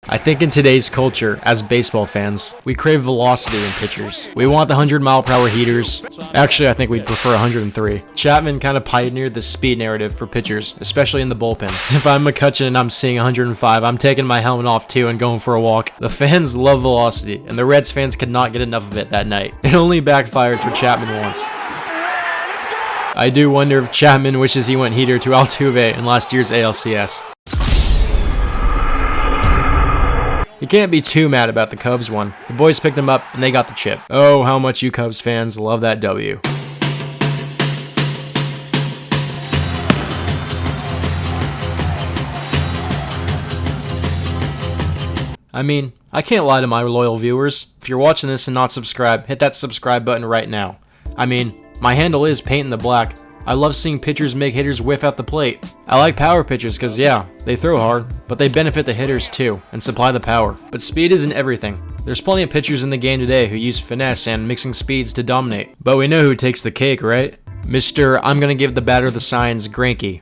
I think in today's culture, as baseball fans, we crave velocity in pitchers. We want the 100-mile-per-hour heaters. Actually, I think we'd prefer 103. Chapman kind of pioneered the speed narrative for pitchers, especially in the bullpen. If I'm McCutchen and I'm seeing 105, I'm taking my helmet off too and going for a walk. The fans love velocity, and the Reds fans could not get enough of it that night. It only backfired for Chapman once. I do wonder if Chapman wishes he went heater to Altuve in last year's ALCS. You can't be too mad about the Cubs one. The boys picked them up and they got the chip. Oh, how much you Cubs fans love that W. I mean, I can't lie to my loyal viewers. If you're watching this and not subscribed, hit that subscribe button right now. I mean, my handle is Paintin'TheBlack. I love seeing pitchers make hitters whiff at the plate. I like power pitchers because, yeah, they throw hard, but they benefit the hitters too and supply the power. But speed isn't everything. There's plenty of pitchers in the game today who use finesse and mixing speeds to dominate. But we know who takes the cake, right? Mr. I'm gonna give the batter the signs, Greinke.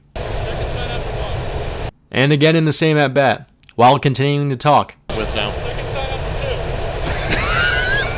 And again in the same at-bat, while continuing to talk. With now.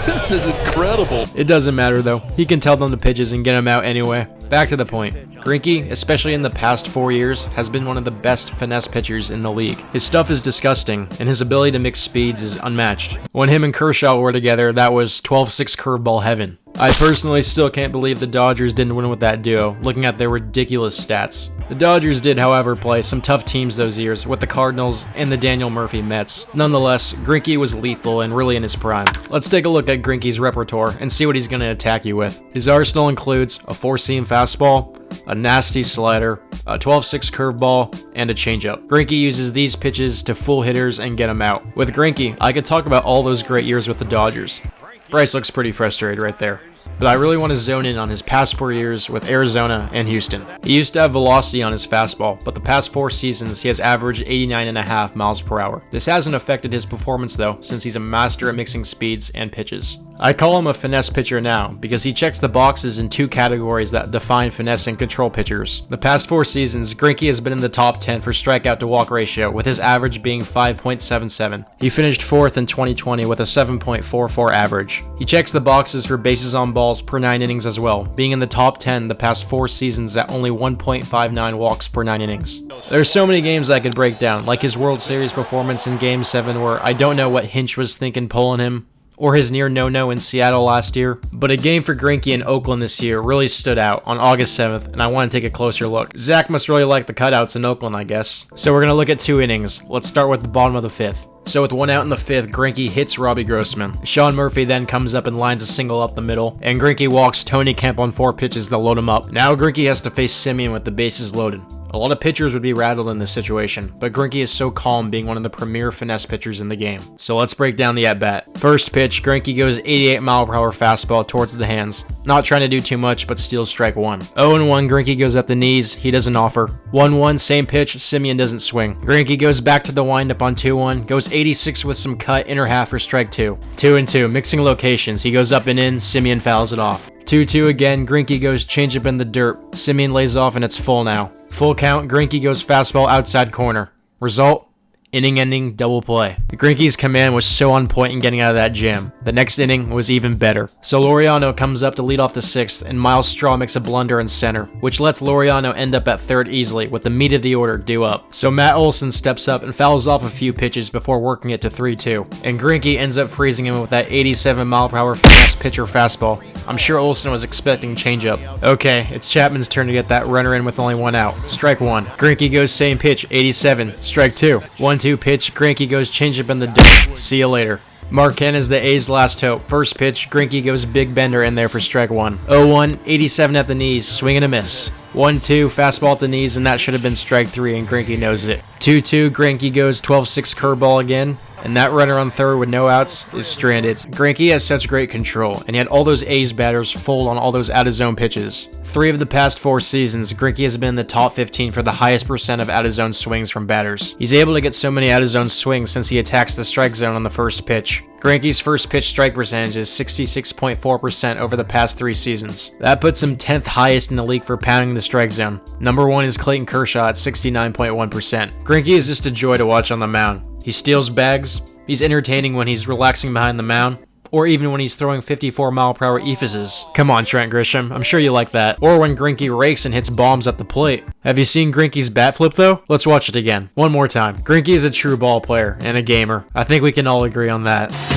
This is incredible. It doesn't matter though. He can tell them the pitches and get them out anyway. Back to the point. Greinke, especially in the past 4 years, has been one of the best finesse pitchers in the league. His stuff is disgusting, and his ability to mix speeds is unmatched. When him and Kershaw were together, that was 12-6 curveball heaven. I personally still can't believe the Dodgers didn't win with that duo, looking at their ridiculous stats. The Dodgers did, however, play some tough teams those years, with the Cardinals and the Daniel Murphy Mets. Nonetheless, Greinke was lethal and really in his prime. Let's take a look at Greinke's repertoire and see what he's going to attack you with. His arsenal includes a 4-seam fastball, a nasty slider, a 12-6 curveball, and a changeup. Greinke uses these pitches to fool hitters and get them out. With Greinke, I could talk about all those great years with the Dodgers. Bryce looks pretty frustrated right there. But I really want to zone in on his past 4 years with Arizona and Houston. He used to have velocity on his fastball, but the past 4 seasons he has averaged 89.5 miles per hour. This hasn't affected his performance though, since he's a master at mixing speeds and pitches. I call him a finesse pitcher now because he checks the boxes in 2 categories that define finesse and control pitchers. The past 4 seasons, Greinke has been in the top 10 for strikeout to walk ratio, with his average being 5.77. He finished 4th in 2020 with a 7.44 average. He checks the boxes for bases on balls per 9 innings as well, being in the top 10 the past 4 seasons at only 1.59 walks per 9 innings. There's so many games I could break down, like his World Series performance in Game 7 where I don't know what Hinch was thinking pulling him, or his near no-no in Seattle last year, but a game for Greinke in Oakland this year really stood out on August 7th, and I want to take a closer look. Zach must really like the cutouts in Oakland, I guess. So we're going to look at 2 innings. Let's start with the bottom of the 5th. So with 1 out in the 5th, Greinke hits Robbie Grossman. Sean Murphy then comes up and lines a single up the middle, and Greinke walks Tony Kemp on 4 pitches that load him up. Now Greinke has to face Simeon with the bases loaded. A lot of pitchers would be rattled in this situation, but Greinke is so calm, being one of the premier finesse pitchers in the game. So let's break down the at-bat. First pitch, Greinke goes 88-mile-per-hour fastball towards the hands. Not trying to do too much, but steals strike 1. 0-1, Greinke goes at the knees. He doesn't offer. 1-1, same pitch, Simeon doesn't swing. Greinke goes back to the windup on 2-1, goes 86 with some cut, inner half for strike 2. 2-2, mixing locations. He goes up and in, Simeon fouls it off. 2-2 again, Greinke goes changeup in the dirt. Simeon lays off and it's full now. Full count, Greinke goes fastball outside corner. Result? Inning-ending double play. Greinke's command was so on point in getting out of that jam. The next inning was even better. So Laureano comes up to lead off the 6th, and Miles Straw makes a blunder in center, which lets Laureano end up at 3rd easily, with the meat of the order due up. So Matt Olson steps up and fouls off a few pitches before working it to 3-2. And Greinke ends up freezing him with that 87-mile-per-hour finesse pitcher fastball. I'm sure Olson was expecting changeup. Okay, it's Chapman's turn to get that runner in with only 1 out. Strike 1. Greinke goes same pitch, 87. Strike 2. 1-2 pitch, Greinke goes changeup in the dirt. See you later. Marquette is the A's last hope. First pitch, Greinke goes big bender in there for strike 1. 0-1, 87 at the knees, swing and a miss. 1-2, fastball at the knees, and that should have been strike 3, and Greinke knows it. 2-2, Greinke goes 12-6 curveball again, and that runner on 3rd with no outs is stranded. Greinke has such great control, and he had all those A's batters fold on all those out-of-zone pitches. 3 of the past 4 seasons, Greinke has been in the top 15 for the highest percent of out-of-zone swings from batters. He's able to get so many out-of-zone swings since he attacks the strike zone on the first pitch. Greinke's first pitch strike percentage is 66.4% over the past 3 seasons. That puts him 10th highest in the league for pounding the strike zone. Number 1 is Clayton Kershaw at 69.1%. Greinke is just a joy to watch on the mound. He steals bags. He's entertaining when he's relaxing behind the mound, or even when he's throwing 54-mile-per-hour epheses. Come on, Trent Grisham, I'm sure you like that. Or when Greinke rakes and hits bombs at the plate. Have you seen Greinke's bat flip though? Let's watch it again. One more time. Greinke is a true ball player and a gamer. I think we can all agree on that.